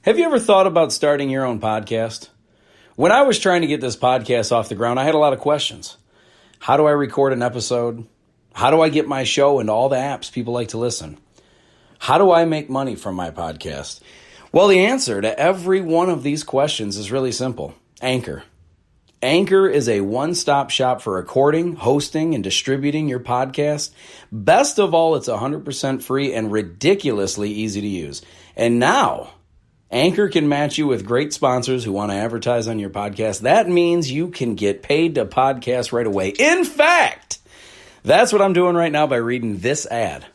Have you ever thought about starting your own podcast? When I was trying to get this podcast off the ground, I had a lot of questions. How do I record an episode? How do I get my show into all the apps people like to listen? How do I make money from my podcast? Well, the answer to every one of these questions is really simple. Anchor. Anchor is a one-stop shop for recording, hosting, and distributing your podcast. Best of all, it's 100% free and ridiculously easy to use. And now, Anchor can match you with great sponsors who want to advertise on your podcast. That means you can get paid to podcast right away. In fact, that's what I'm doing right now by reading this ad.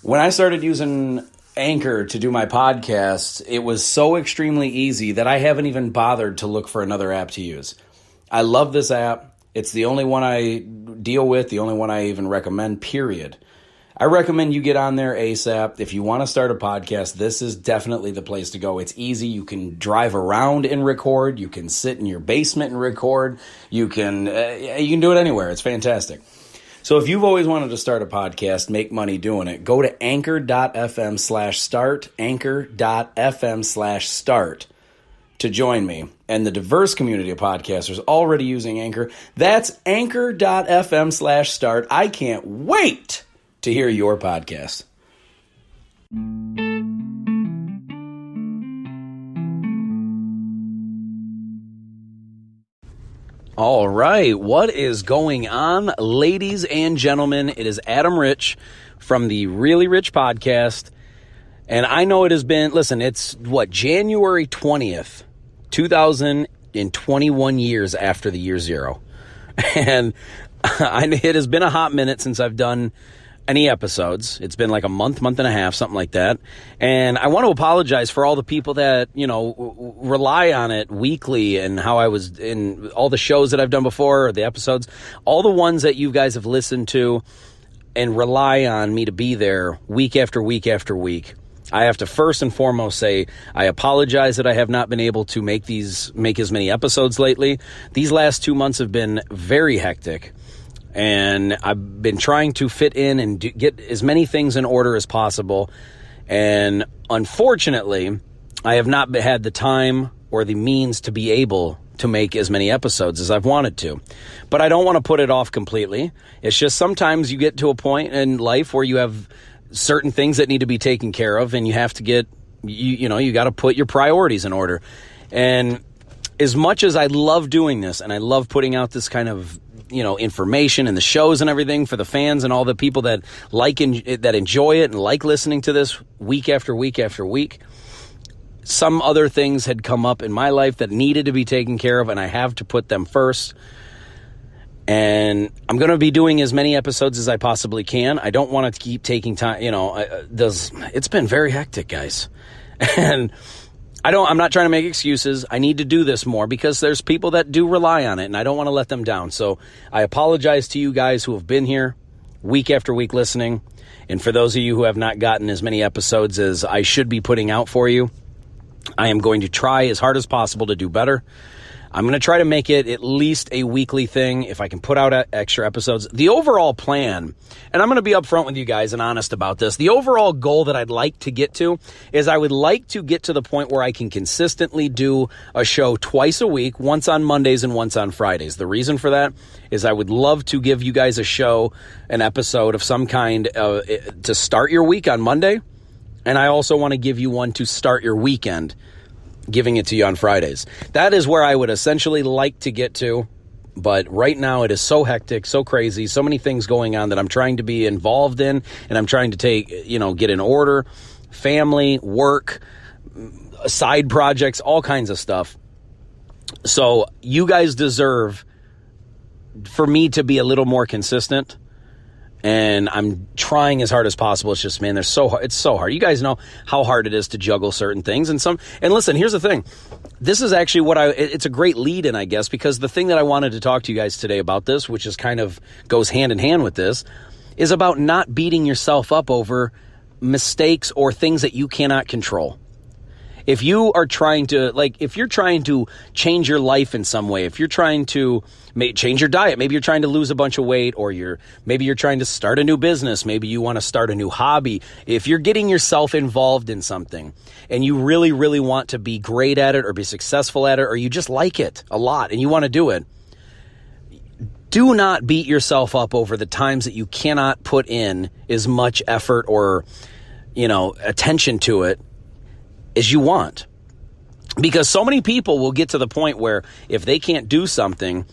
When I started using Anchor to do my podcast, it was so extremely easy that I haven't even bothered to look for another app to use. I love this app. It's the only one I deal with, the only one I even recommend, period. I recommend you get on there ASAP. If you want to start a podcast, this is definitely the place to go. It's easy. You can drive around and record. You can sit in your basement and record. You can do it anywhere. It's fantastic. So if you've always wanted to start a podcast, make money doing it, go to anchor.fm/start, anchor.fm/start to join me and the diverse community of podcasters already using Anchor. That's anchor.fm/start. I can't wait to hear your podcast. All right, what is going on, ladies and gentlemen? It is Adam Rich from the Really Rich Podcast, and I know it has been, listen, it's January 20th, 2021 years after the year zero, and it has been a hot minute since I've done any episodes. It's been like a month and a half, something like that. And I want to apologize for all the people that, rely on it weekly and how I was in all the shows that I've done before or the episodes, all the ones that you guys have listened to and rely on me to be there week after week after week. I have to first and foremost say I apologize that I have not been able to make as many episodes lately. These last 2 months have been very hectic. And I've been trying to fit in and get as many things in order as possible. And unfortunately, I have not had the time or the means to be able to make as many episodes as I've wanted to. But I don't want to put it off completely. It's just sometimes you get to a point in life where you have certain things that need to be taken care of, and you have to get, you got to put your priorities in order. And as much as I love doing this and I love putting out this kind of information and the shows and everything for the fans and all the people that that enjoy it and like listening to this week after week after week, some other things had come up in my life that needed to be taken care of, and I have to put them first. And I'm going to be doing as many episodes as I possibly can. I don't want to keep taking time. It's been very hectic, guys. And I'm not trying to make excuses. I need to do this more because there's people that do rely on it, and I don't want to let them down. So I apologize to you guys who have been here week after week listening. And for those of you who have not gotten as many episodes as I should be putting out for you, I am going to try as hard as possible to do better. I'm going to try to make it at least a weekly thing if I can put out extra episodes. The overall plan, and I'm going to be upfront with you guys and honest about this, the overall goal that I'd like to get to is I would like to get to the point where I can consistently do a show twice a week, once on Mondays and once on Fridays. The reason for that is I would love to give you guys a show, an episode of some kind to start your week on Monday, and I also want to give you one to start your weekend, giving it to you on Fridays. That is where I would essentially like to get to, but right now it is so hectic, so crazy, so many things going on that I'm trying to be involved in, and I'm trying to get in order, family, work, side projects, all kinds of stuff. So you guys deserve for me to be a little more consistent, and I'm trying as hard as possible. It's just, man, it's so hard. You guys know how hard it is to juggle certain things. And listen, here's the thing. This is actually it's a great lead in, I guess, because the thing that I wanted to talk to you guys today about this, which is kind of goes hand in hand with this, is about not beating yourself up over mistakes or things that you cannot control. If you are trying to, if you're trying to change your life in some way, if you're trying to change your diet, maybe you're trying to lose a bunch of weight, or maybe you're trying to start a new business, maybe you want to start a new hobby. If you're getting yourself involved in something and you really, really want to be great at it or be successful at it, or you just like it a lot and you want to do it, do not beat yourself up over the times that you cannot put in as much effort or, attention to it as you want. Because so many people will get to the point where if they can't do something,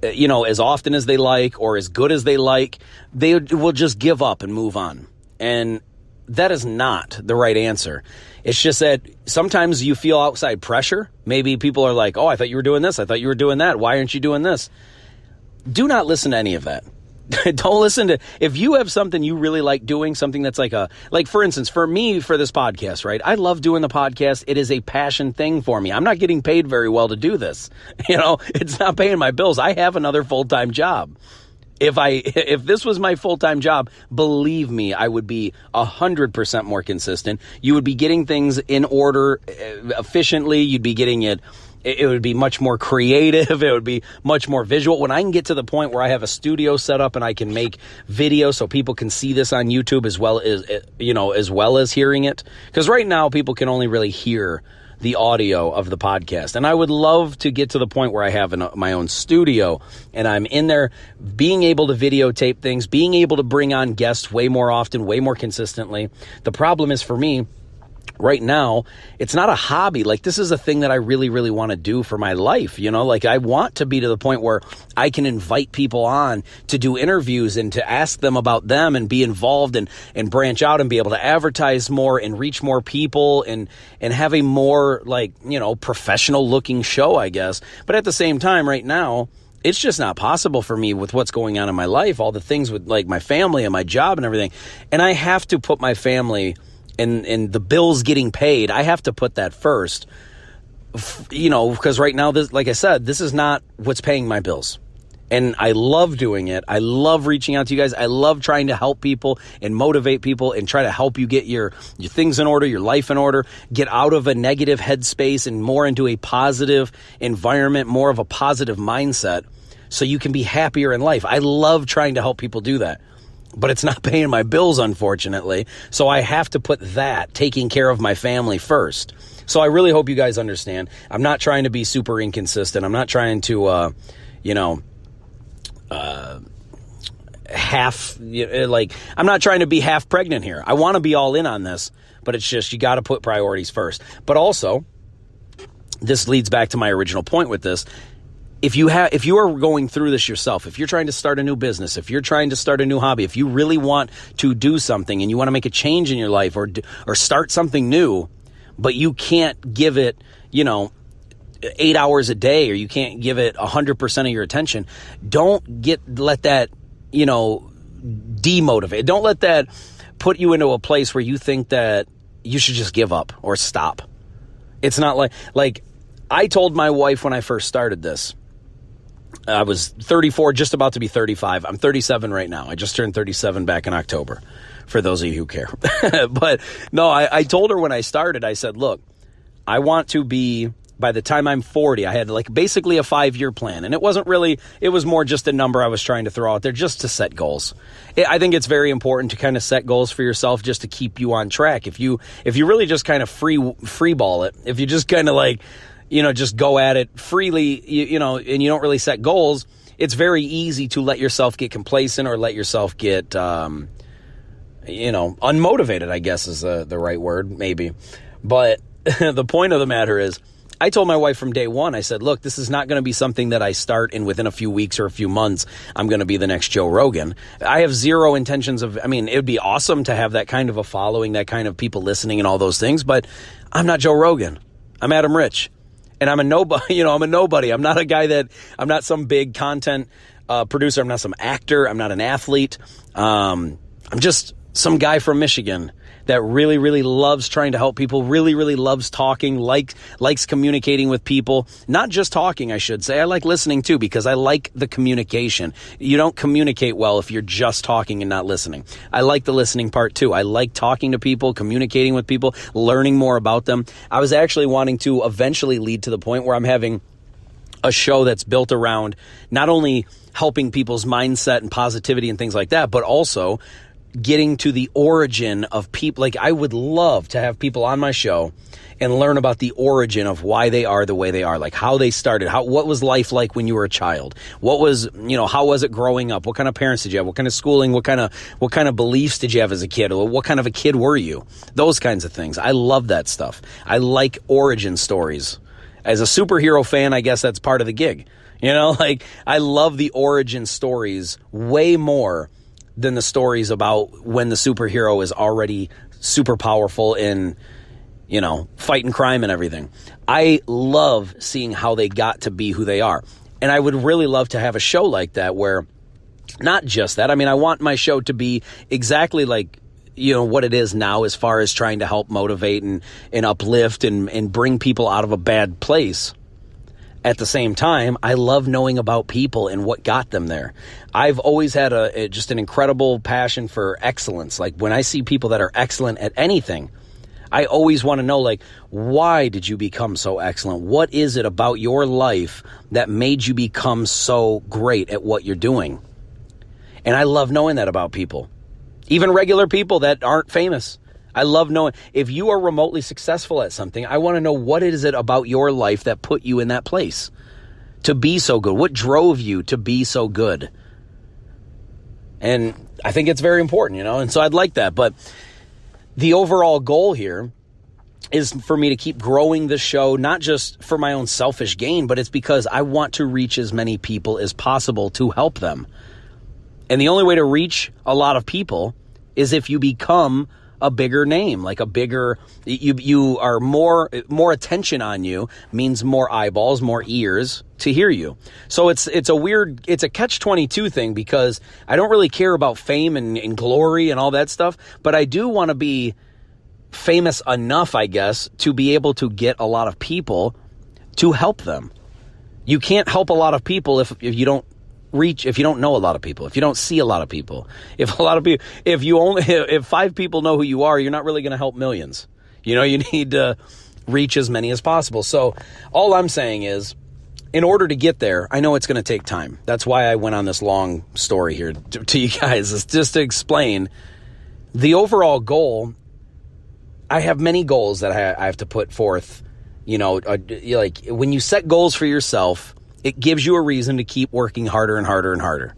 as often as they like or as good as they like, they will just give up and move on. And that is not the right answer. It's just that sometimes you feel outside pressure. Maybe people are like, oh, I thought you were doing this. I thought you were doing that. Why aren't you doing this? Do not listen to any of that. Don't listen to, if you have something you really like doing, something that's like for instance, for me, for this podcast, right? I love doing the podcast. It is a passion thing for me. I'm not getting paid very well to do this. It's not paying my bills. I have another full-time job. If this was my full-time job, believe me, I would be 100% more consistent. You would be getting things in order efficiently. You'd be getting it would be much more creative. It would be much more visual. When I can get to the point where I have a studio set up and I can make videos so people can see this on YouTube as well as hearing it. Because right now people can only really hear the audio of the podcast. And I would love to get to the point where I have my own studio and I'm in there being able to videotape things, being able to bring on guests way more often, way more consistently. The problem is for me, right now, it's not a hobby. This is a thing that I really, really want to do for my life. I want to be to the point where I can invite people on to do interviews and to ask them about them and be involved and branch out and be able to advertise more and reach more people and have a more professional looking show, I guess. But at the same time, right now, it's just not possible for me with what's going on in my life, all the things with my family and my job and everything. And I have to put my family and the bills getting paid, I have to put that first, because right now, this, like I said, this is not what's paying my bills. And I love doing it. I love reaching out to you guys. I love trying to help people and motivate people and try to help you get your things in order, your life in order, get out of a negative headspace and more into a positive environment, more of a positive mindset so you can be happier in life. I love trying to help people do that. But it's not paying my bills, unfortunately. So I have to put that, taking care of my family first. So I really hope you guys understand. I'm not trying to be super inconsistent. I'm not trying to, I'm not trying to be half pregnant here. I want to be all in on this, but it's just, you got to put priorities first. But also, this leads back to my original point with this. If you are going through this yourself, if you're trying to start a new business, if you're trying to start a new hobby, if you really want to do something and you want to make a change in your life or start something new, but you can't give it, 8 hours a day, or you can't give it 100% of your attention, don't let that, demotivate. Don't let that put you into a place where you think that you should just give up or stop. It's not like I told my wife when I first started this, I was 34, just about to be 35. I'm 37 right now. I just turned 37 back in October, for those of you who care. But no, I told her when I started, I said, look, I want to be, by the time I'm 40, I had basically a 5-year plan. And it was more just a number I was trying to throw out there just to set goals. I think it's very important to kind of set goals for yourself just to keep you on track. If you really just kind of free ball it, if you just kind of just go at it freely, and you don't really set goals, it's very easy to let yourself get complacent or let yourself get, unmotivated, I guess is the right word, maybe. But the point of the matter is, I told my wife from day one, I said, look, this is not going to be something that I start and within a few weeks or a few months, I'm going to be the next Joe Rogan. I have zero intentions of, it would be awesome to have that kind of a following, that kind of people listening and all those things, but I'm not Joe Rogan. I'm Adam Rich. And I'm a nobody, I'm a nobody. I'm not a guy I'm not some big content producer. I'm not some actor. I'm not an athlete. I'm just some guy from Michigan that really, really loves trying to help people, really, really loves talking, likes communicating with people. Not just talking, I should say. I like listening too, because I like the communication. You don't communicate well if you're just talking and not listening. I like the listening part too. I like talking to people, communicating with people, learning more about them. I was actually wanting to eventually lead to the point where I'm having a show that's built around not only helping people's mindset and positivity and things like that, but also getting to the origin of people. Like, I would love to have people on my show and learn about the origin of why they are the way they are, like how they started, what was life like when you were a child? What was, how was it growing up? What kind of parents did you have? What kind of schooling? What kind of beliefs did you have as a kid? Or what kind of a kid were you? Those kinds of things. I love that stuff. I like origin stories. As a superhero fan, I guess that's part of the gig. I love the origin stories way more than the stories about when the superhero is already super powerful in, fighting crime and everything. I love seeing how they got to be who they are. And I would really love to have a show like that where not just that. I mean, I want my show to be exactly like, what it is now as far as trying to help motivate and uplift and bring people out of a bad place. At the same time, I love knowing about people and what got them there. I've always had just an incredible passion for excellence. Like, when I see people that are excellent at anything, I always want to know, like, why did you become so excellent? What is it about your life that made you become so great at what you're doing? And I love knowing that about people, even regular people that aren't famous. I love knowing if you are remotely successful at something. I want to know, what is it about your life that put you in that place to be so good? What drove you to be so good? And I think it's very important, and so I'd like that. But the overall goal here is for me to keep growing the show, not just for my own selfish gain, but it's because I want to reach as many people as possible to help them. And the only way to reach a lot of people is if you become a bigger name, like a bigger, you are more attention on you means more eyeballs, more ears to hear you. So it's a catch-22 thing, because I don't really care about fame and glory and all that stuff, but I do want to be famous enough, I guess, to be able to get a lot of people to help them. You can't help a lot of people if you don't know a lot of people, if you don't see a lot of people, if 5 people know who you are, you're not really going to help millions. You need to reach as many as possible. So all I'm saying is, in order to get there, I know it's going to take time. That's why I went on this long story here to you guys, is just to explain the overall goal. I have many goals that I have to put forth. Like, when you set goals for yourself, it gives you a reason to keep working harder and harder and harder.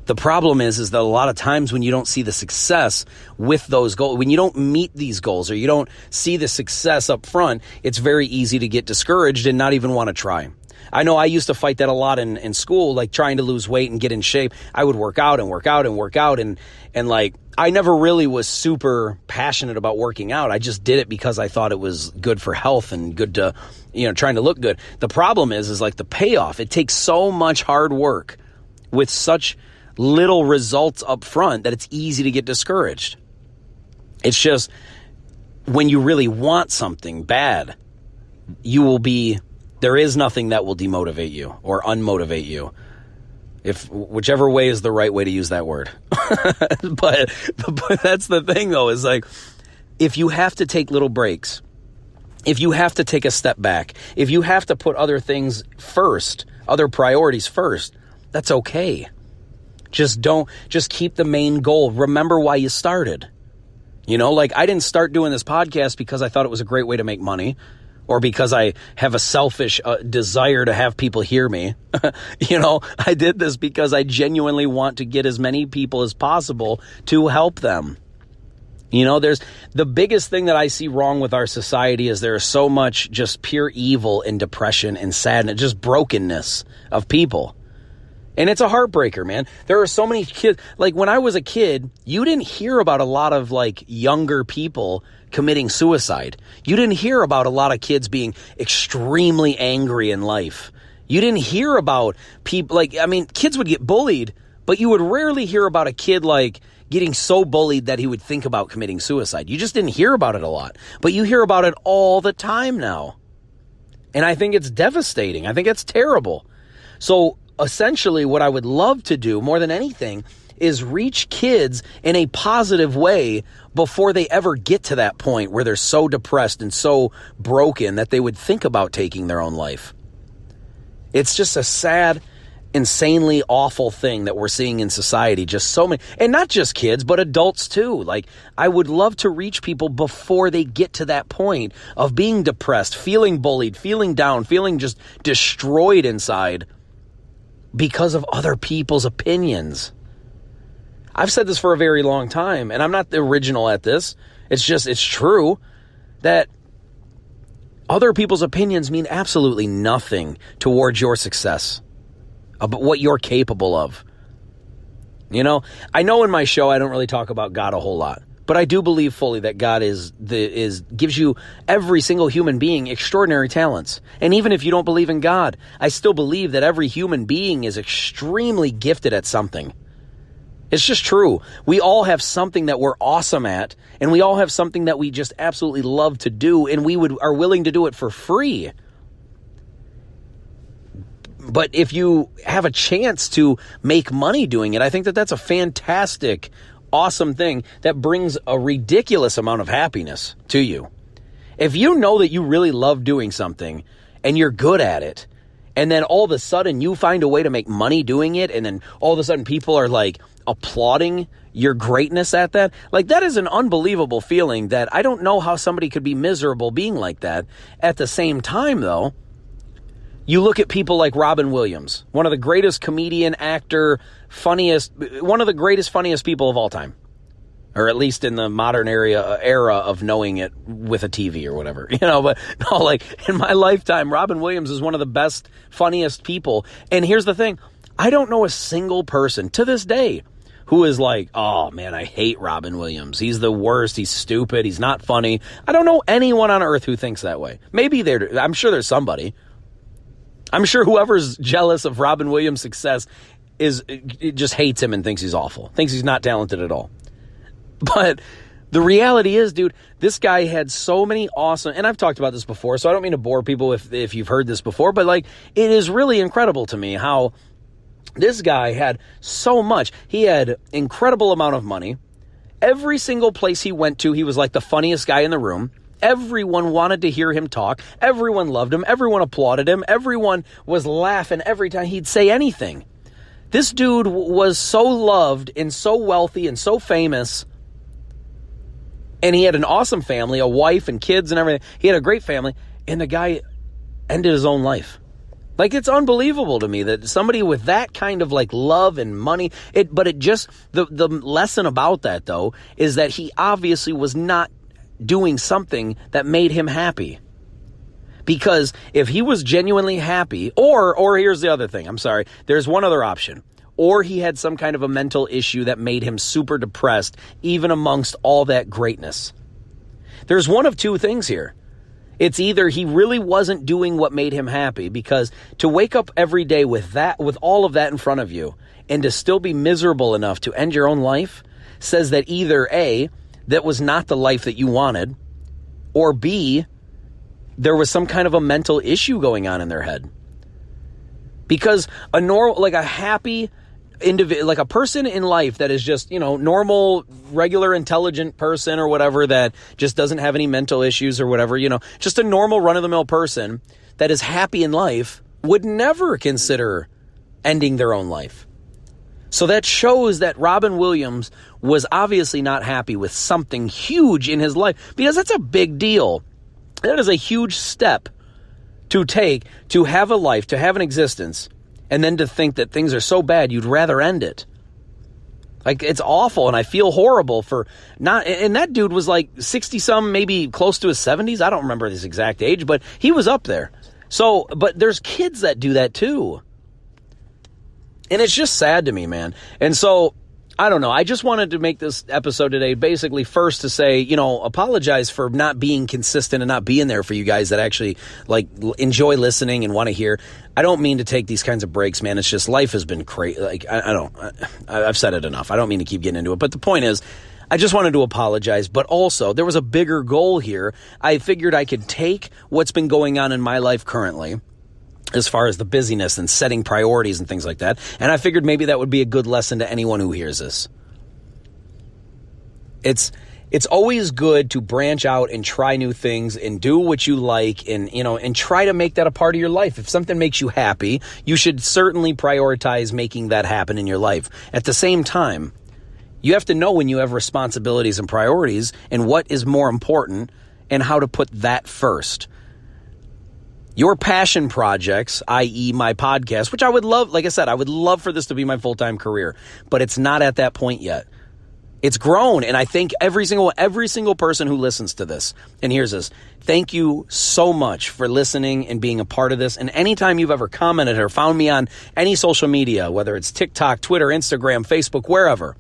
The problem is that a lot of times when you don't see the success with those goals, when you don't meet these goals or you don't see the success up front, it's very easy to get discouraged and not even want to try. I know I used to fight that a lot in school, like trying to lose weight and get in shape. I would work out and work out and work out. And like, I never really was super passionate about working out. I just did it because I thought it was good for health and good to, trying to look good. The problem is like the payoff. It takes so much hard work with such little results up front that it's easy to get discouraged. It's just, when you really want something bad, there is nothing that will demotivate you or unmotivate you, whichever way is the right way to use that word. but that's the thing, though, is like, if you have to take little breaks, if you have to take a step back, if you have to put other things first, other priorities first, that's okay. Just keep the main goal. Remember why you started. Like, I didn't start doing this podcast because I thought it was a great way to make money, or because I have a selfish desire to have people hear me. I did this because I genuinely want to get as many people as possible to help them. There's the biggest thing that I see wrong with our society is there is so much just pure evil and depression and sadness, just brokenness of people. And it's a heartbreaker, man. There are so many kids. Like, when I was a kid, you didn't hear about a lot of like younger people committing suicide. You didn't hear about a lot of kids being extremely angry in life. You didn't hear about people kids would get bullied, but you would rarely hear about a kid like getting so bullied that he would think about committing suicide. You just didn't hear about it a lot, but you hear about it all the time now. And I think it's devastating. I think it's terrible. So essentially what I would love to do more than anything is reach kids in a positive way before they ever get to that point where they're so depressed and so broken that they would think about taking their own life. It's just a sad, insanely awful thing that we're seeing in society. Just so many, and not just kids, but adults too. Like, I would love to reach people before they get to that point of being depressed, feeling bullied, feeling down, feeling just destroyed inside because of other people's opinions. I've said this for a very long time, and I'm not the original at this. It's true that other people's opinions mean absolutely nothing towards your success, about what you're capable of. You know, I know in my show I don't really talk about God a whole lot, but I do believe fully that God gives you, every single human being, extraordinary talents. And even if you don't believe in God, I still believe that every human being is extremely gifted at something. It's just true. We all have something that we're awesome at, and we all have something that we just absolutely love to do, and we are willing to do it for free. But if you have a chance to make money doing it, I think that that's a fantastic, awesome thing that brings a ridiculous amount of happiness to you. If you know that you really love doing something and you're good at it, and then all of a sudden you find a way to make money doing it, and then all of a sudden people are like applauding your greatness at that, like, that is an unbelievable feeling that I don't know how somebody could be miserable being like that. At the same time, though, you look at people like Robin Williams, one of the greatest comedian, actor, one of the greatest, funniest people of all time. Or at least in the modern era of knowing it with a TV or whatever, you know. But no, like, in my lifetime, Robin Williams is one of the best, funniest people. And here's the thing. I don't know a single person to this day who is like, oh man, I hate Robin Williams. He's the worst. He's stupid. He's not funny. I don't know anyone on earth who thinks that way. Maybe I'm sure there's somebody. I'm sure whoever's jealous of Robin Williams' success just hates him and thinks he's awful. Thinks he's not talented at all. But the reality is, dude, this guy had so many awesome, and I've talked about this before, so I don't mean to bore people if you've heard this before, but like, it is really incredible to me how this guy had so much. He had incredible amount of money. Every single place he went to, he was like the funniest guy in the room. Everyone wanted to hear him talk. Everyone loved him. Everyone applauded him. Everyone was laughing every time he'd say anything. This dude was so loved and so wealthy and so famous. And he had an awesome family, a wife and kids and everything. He had a great family. And the guy ended his own life. Like, it's unbelievable to me that somebody with that kind of like love and money, the lesson about that though, is that he obviously was not doing something that made him happy. Because if he was genuinely happy, or here's the other thing, I'm sorry, there's one other option. Or he had some kind of a mental issue that made him super depressed, even amongst all that greatness. There's one of two things here. It's either he really wasn't doing what made him happy, because to wake up every day with all of that in front of you, and to still be miserable enough to end your own life, says that either A, that was not the life that you wanted, or B, there was some kind of a mental issue going on in their head. Because a happy individual, like a person in life that is just, normal, regular, intelligent person or whatever, that just doesn't have any mental issues or whatever, just a normal run-of-the-mill person that is happy in life would never consider ending their own life. So that shows that Robin Williams was obviously not happy with something huge in his life, because that's a big deal. That is a huge step to take, to have a life, to have an existence, and then to think that things are so bad you'd rather end it. Like, it's awful, and I feel horrible for not... And that dude was like 60-some, maybe close to his 70s. I don't remember his exact age, but he was up there. So, but there's kids that do that too. And it's just sad to me, man. And so I don't know. I just wanted to make this episode today basically first to say, apologize for not being consistent and not being there for you guys that actually enjoy listening and want to hear. I don't mean to take these kinds of breaks, man. It's just life has been crazy. I've said it enough. I don't mean to keep getting into it. But the point is, I just wanted to apologize, but also there was a bigger goal here. I figured I could take what's been going on in my life currently, as far as the busyness and setting priorities and things like that. And I figured maybe that would be a good lesson to anyone who hears this. It's always good to branch out and try new things and do what you like and try to make that a part of your life. If something makes you happy, you should certainly prioritize making that happen in your life. At the same time, you have to know when you have responsibilities and priorities and what is more important and how to put that first. Your passion projects, i.e. my podcast, which I would love, like I said, I would love for this to be my full-time career, but it's not at that point yet. It's grown, and I thank every single person who listens to this and hears this. Thank you so much for listening and being a part of this. And anytime you've ever commented or found me on any social media, whether it's TikTok, Twitter, Instagram, Facebook, wherever,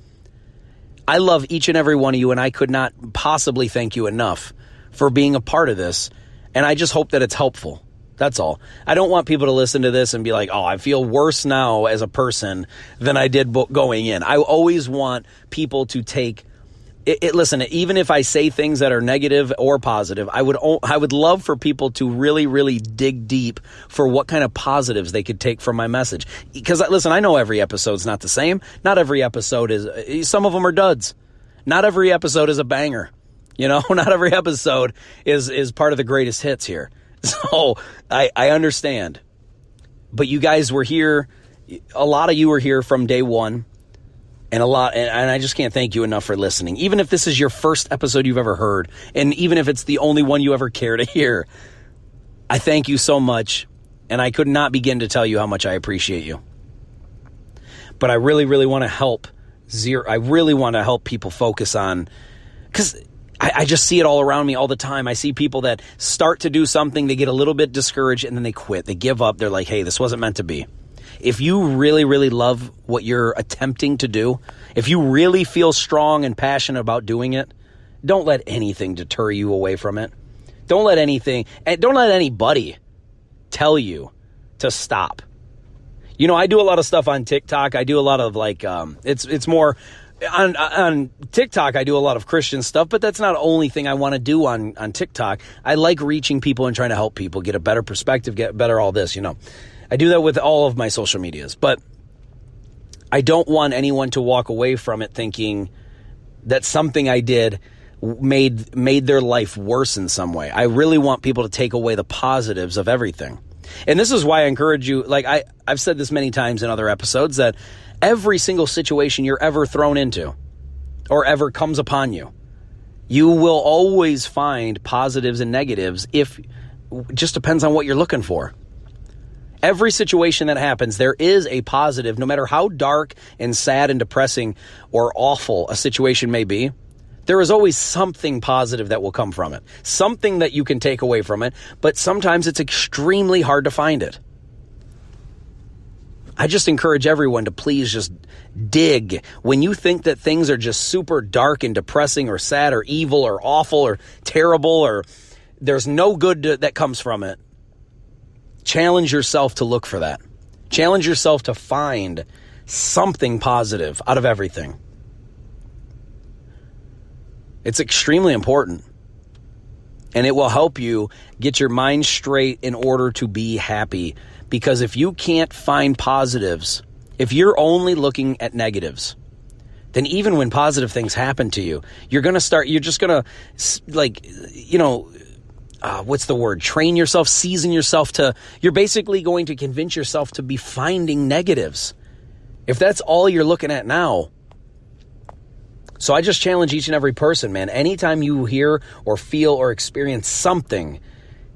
I love each and every one of you, and I could not possibly thank you enough for being a part of this, and I just hope that it's helpful. That's all. I don't want people to listen to this and be like, oh, I feel worse now as a person than I did going in. I always want people to take it. Listen, even if I say things that are negative or positive, I would love for people to really, really dig deep for what kind of positives they could take from my message. Because, listen, I know every episode's not the same. Not every episode is, some of them are duds. Not every episode is a banger. Not every episode is part of the greatest hits here. So I understand, but you guys were here. A lot of you were here from day one, and I just can't thank you enough for listening. Even if this is your first episode you've ever heard, and even if it's the only one you ever care to hear, I thank you so much, and I could not begin to tell you how much I appreciate you. But I really, really want to help I really want to help people focus on, because I just see it all around me all the time. I see people that start to do something, they get a little bit discouraged, and then they quit. They give up. They're like, hey, this wasn't meant to be. If you really, really love what you're attempting to do, if you really feel strong and passionate about doing it, don't let anything deter you away from it. Don't let anybody tell you to stop. I do a lot of stuff on TikTok. I do a lot of it's more... On TikTok, I do a lot of Christian stuff, but that's not the only thing I want to do on TikTok. I like reaching people and trying to help people get a better perspective, get better all this, I do that with all of my social medias, but I don't want anyone to walk away from it thinking that something I did made their life worse in some way. I really want people to take away the positives of everything. And this is why I encourage you, I've said this many times in other episodes, that every single situation you're ever thrown into or ever comes upon you, you will always find positives and negatives. It just depends on what you're looking for. Every situation that happens, there is a positive, no matter how dark and sad and depressing or awful a situation may be. There is always something positive that will come from it, something that you can take away from it, but sometimes it's extremely hard to find it. I just encourage everyone to please just dig. When you think that things are just super dark and depressing or sad or evil or awful or terrible or there's no good that comes from it, challenge yourself to look for that. Challenge yourself to find something positive out of everything. It's extremely important. And it will help you get your mind straight in order to be happy. Because if you can't find positives, if you're only looking at negatives, then even when positive things happen to you, you're just going to, train yourself, season yourself you're basically going to convince yourself to be finding negatives. If that's all you're looking at now. So I just challenge each and every person, man. Anytime you hear or feel or experience something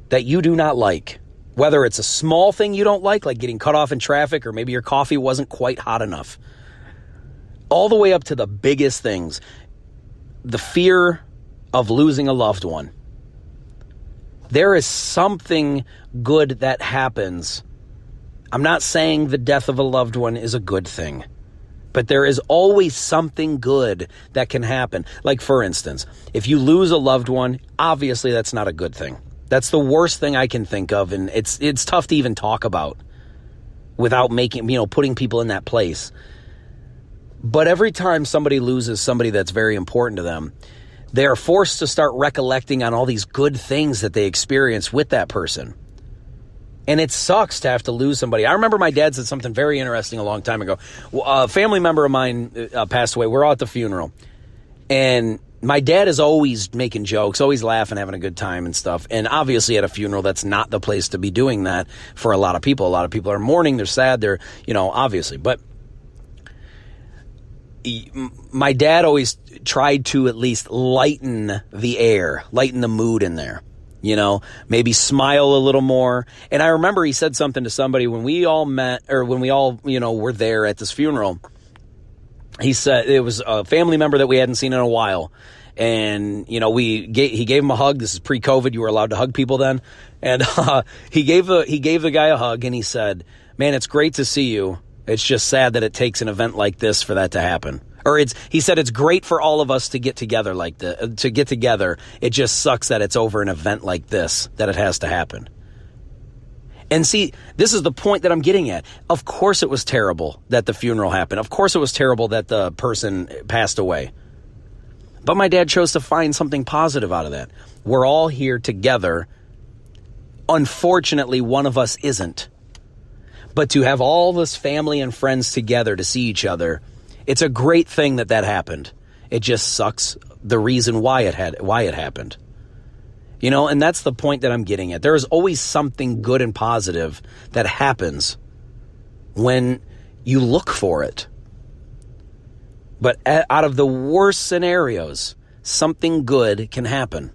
that you do not like, whether it's a small thing you don't like getting cut off in traffic, or maybe your coffee wasn't quite hot enough, all the way up to the biggest things, the fear of losing a loved one. There is something good that happens. I'm not saying the death of a loved one is a good thing. But there is always something good that can happen. Like, for instance, if you lose a loved one, obviously that's not a good thing. That's the worst thing I can think of, and it's tough to even talk about without putting people in that place. But every time somebody loses somebody that's very important to them, they are forced to start recollecting on all these good things that they experienced with that person. And it sucks to have to lose somebody. I remember my dad said something very interesting a long time ago. A family member of mine passed away. We're all at the funeral. And my dad is always making jokes, always laughing, having a good time and stuff. And obviously at a funeral, that's not the place to be doing that for a lot of people. A lot of people are mourning, they're sad, they're, obviously. But my dad always tried to at least lighten the air, lighten the mood in there. Maybe smile a little more. And I remember he said something to somebody when we all met, or when we all, were there at this funeral. He said it was a family member that we hadn't seen in a while. And, he gave him a hug. This is pre-COVID. You were allowed to hug people then. And he gave the guy a hug, and he said, "Man, it's great to see you. It's just sad that it takes an event like this for that to happen." Or he said it's great for all of us to get together It just sucks that it's over an event like this, that it has to happen. And see, this is the point that I'm getting at. Of course it was terrible that the funeral happened. Of course it was terrible that the person passed away. But my dad chose to find something positive out of that. We're all here together. Unfortunately, one of us isn't. But to have all this family and friends together to see each other, it's a great thing that happened. It just sucks the reason why it happened. And that's the point that I'm getting at. There is always something good and positive that happens when you look for it. But out of the worst scenarios, something good can happen.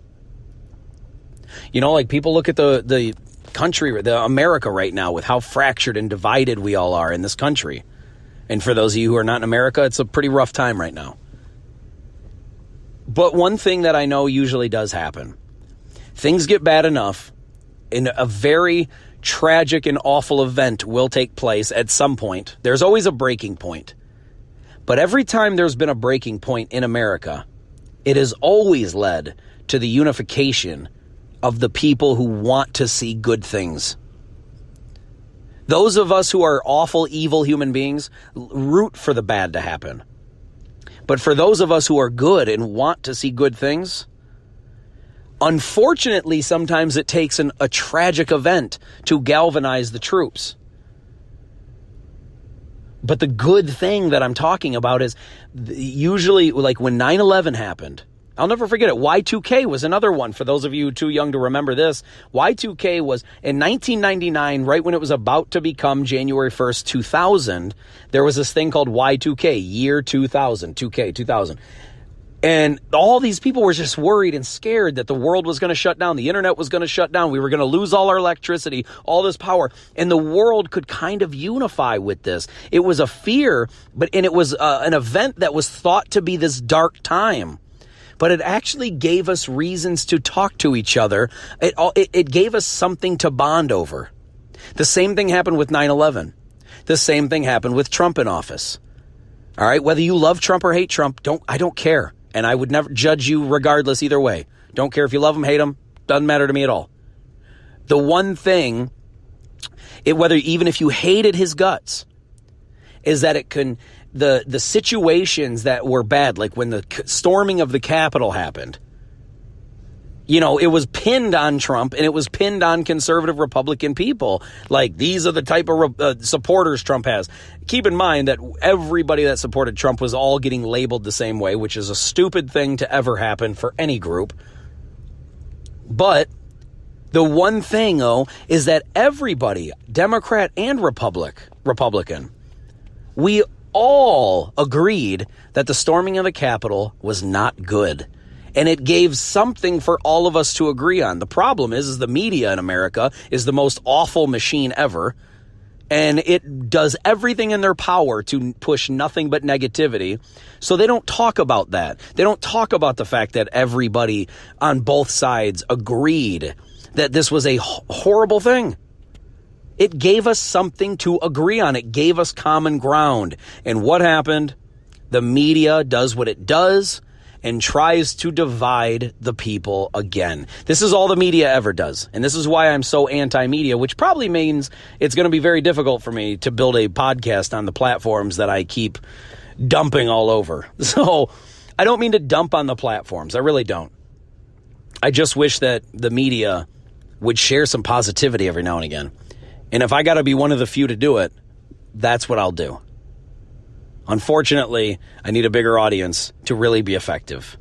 Like people look at the country, the America right now, with how fractured and divided we all are in this country. And for those of you who are not in America, it's a pretty rough time right now. But one thing that I know usually does happen, things get bad enough, and a very tragic and awful event will take place at some point. There's always a breaking point. But every time there's been a breaking point in America, it has always led to the unification of the people who want to see good things. Those of us who are awful, evil human beings root for the bad to happen. But for those of us who are good and want to see good things, unfortunately, sometimes it takes a tragic event to galvanize the troops. But the good thing that I'm talking about is usually like when 9/11 happened. I'll never forget it. Y2K was another one. For those of you too young to remember this, Y2K was in 1999, right when it was about to become January 1st, 2000, there was this thing called Y2K, year 2000, 2K, 2000. And all these people were just worried and scared that the world was going to shut down. The internet was going to shut down. We were going to lose all our electricity, all this power. And the world could kind of unify with this. It was a fear, and it was an event that was thought to be this dark time. But it actually gave us reasons to talk to each other. It gave us something to bond over. The same thing happened with 9/11. The same thing happened with Trump in office. All right, whether you love Trump or hate Trump, I don't care. And I would never judge you regardless either way. Don't care if you love him, hate him. Doesn't matter to me at all. The one thing, whether even if you hated his guts, is that it can, the situations that were bad, like when the storming of the Capitol happened, it was pinned on Trump, and it was pinned on conservative Republican people. Like, these are the type of supporters Trump has. Keep in mind that everybody that supported Trump was all getting labeled the same way, which is a stupid thing to ever happen for any group. But the one thing, though, is that everybody, Democrat and Republican, we all agreed that the storming of the Capitol was not good. And it gave something for all of us to agree on. The problem is the media in America is the most awful machine ever. And it does everything in their power to push nothing but negativity. So they don't talk about that. They don't talk about the fact that everybody on both sides agreed that this was a horrible thing. It gave us something to agree on. It gave us common ground. And what happened? The media does what it does and tries to divide the people again. This is all the media ever does. And this is why I'm so anti-media, which probably means it's going to be very difficult for me to build a podcast on the platforms that I keep dumping all over. So I don't mean to dump on the platforms. I really don't. I just wish that the media would share some positivity every now and again. And if I got to be one of the few to do it, that's what I'll do. Unfortunately, I need a bigger audience to really be effective.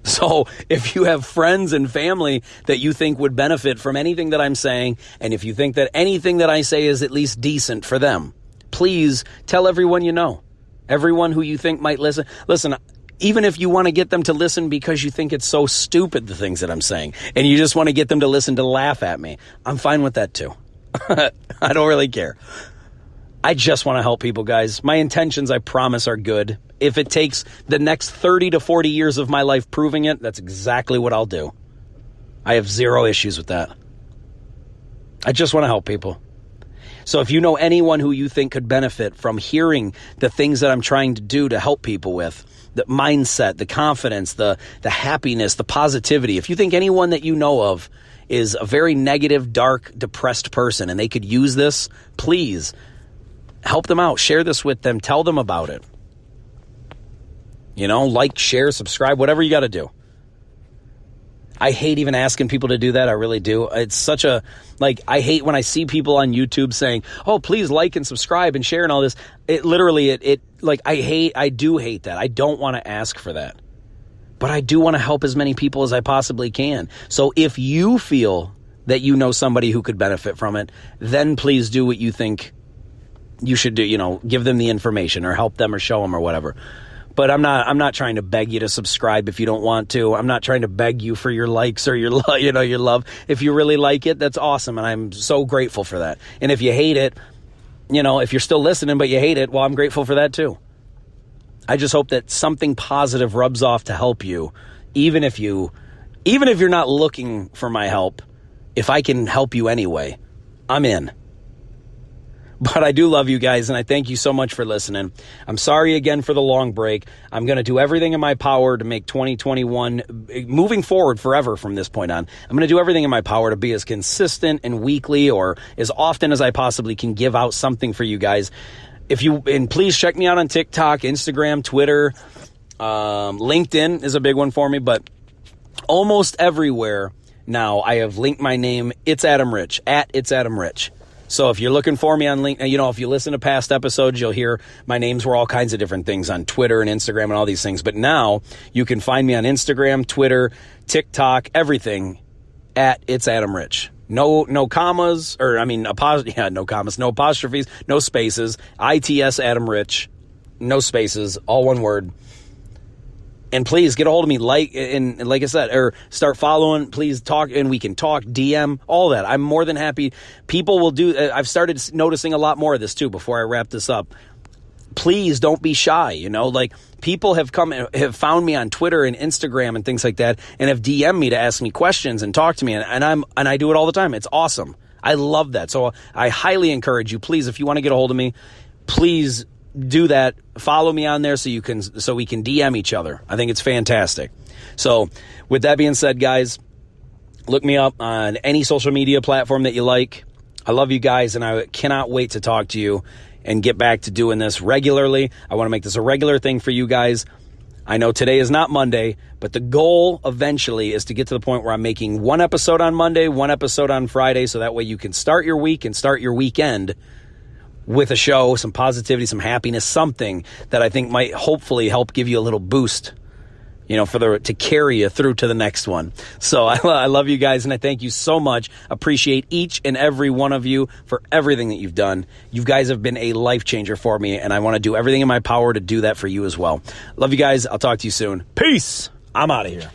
So if you have friends and family that you think would benefit from anything that I'm saying, and if you think that anything that I say is at least decent for them, please tell everyone you know, everyone who you think might listen. Listen, even if you want to get them to listen because you think it's so stupid, the things that I'm saying, and you just want to get them to listen to laugh at me, I'm fine with that too. I don't really care. I just want to help people, guys. My intentions, I promise, are good. If it takes the next 30 to 40 years of my life proving it, that's exactly what I'll do. I have zero issues with that. I just want to help people. So if you know anyone who you think could benefit from hearing the things that I'm trying to do to help people with, the mindset, the confidence, the happiness, the positivity, if you think anyone that you know of is a very negative, dark, depressed person and they could use this, please help them out. Share this with them. Tell them about it. You know, like, share, subscribe, whatever you got to do. I hate even asking people to do that. I really do. It's such a, I hate when I see people on YouTube saying, oh, please like and subscribe and share and all this. It literally, I do hate that. I don't want to ask for that. But I do want to help as many people as I possibly can. So if you feel that you know somebody who could benefit from it, then please do what you think you should do. You know, give them the information or help them or show them or whatever. But I'm not trying to beg you to subscribe if you don't want to. I'm not trying to beg you for your likes or your love. If you really like it, that's awesome, and I'm so grateful for that. And if you hate it, if you're still listening but you hate it, well, I'm grateful for that too. I just hope that something positive rubs off to help you, even if you're not looking for my help. If I can help you anyway, I'm in. But I do love you guys, and I thank you so much for listening. I'm sorry again for the long break. I'm going to do everything in my power to make 2021, moving forward forever from this point on, I'm going to do everything in my power to be as consistent and weekly or as often as I possibly can give out something for you guys. And please check me out on TikTok, Instagram, Twitter, LinkedIn is a big one for me, but almost everywhere now I have linked my name. It's Adam Rich, @It's Adam Rich. So if you're looking for me on LinkedIn, if you listen to past episodes, you'll hear my names were all kinds of different things on Twitter and Instagram and all these things. But now you can find me on Instagram, Twitter, TikTok, everything @It's Adam Rich. No commas, no commas, no apostrophes, no spaces. ITS Adam Rich, no spaces, all one word. And please get a hold of me, like I said, or start following. Please talk, and we can talk, DM, all that. I'm more than happy. People will do. I've started noticing a lot more of this too. Before I wrap this up, please don't be shy. People have found me on Twitter and Instagram and things like that, and have DM'd me to ask me questions and talk to me, and I do it all the time. It's awesome. I love that. So I highly encourage you. Please, if you want to get a hold of me, please do that. Follow me on there so we can DM each other. I think it's fantastic. So with that being said, guys, look me up on any social media platform that you like. I love you guys, and I cannot wait to talk to you and get back to doing this regularly. I want to make this a regular thing for you guys. I know today is not Monday, but the goal eventually is to get to the point where I'm making one episode on Monday, one episode on Friday, so that way you can start your week and start your weekend with a show, some positivity, some happiness, something that I think might hopefully help give you a little boost, to carry you through to the next one. So I love you guys, and I thank you so much. Appreciate each and every one of you for everything that you've done. You guys have been a life changer for me, and I want to do everything in my power to do that for you as well. Love you guys. I'll talk to you soon. Peace. I'm out of here.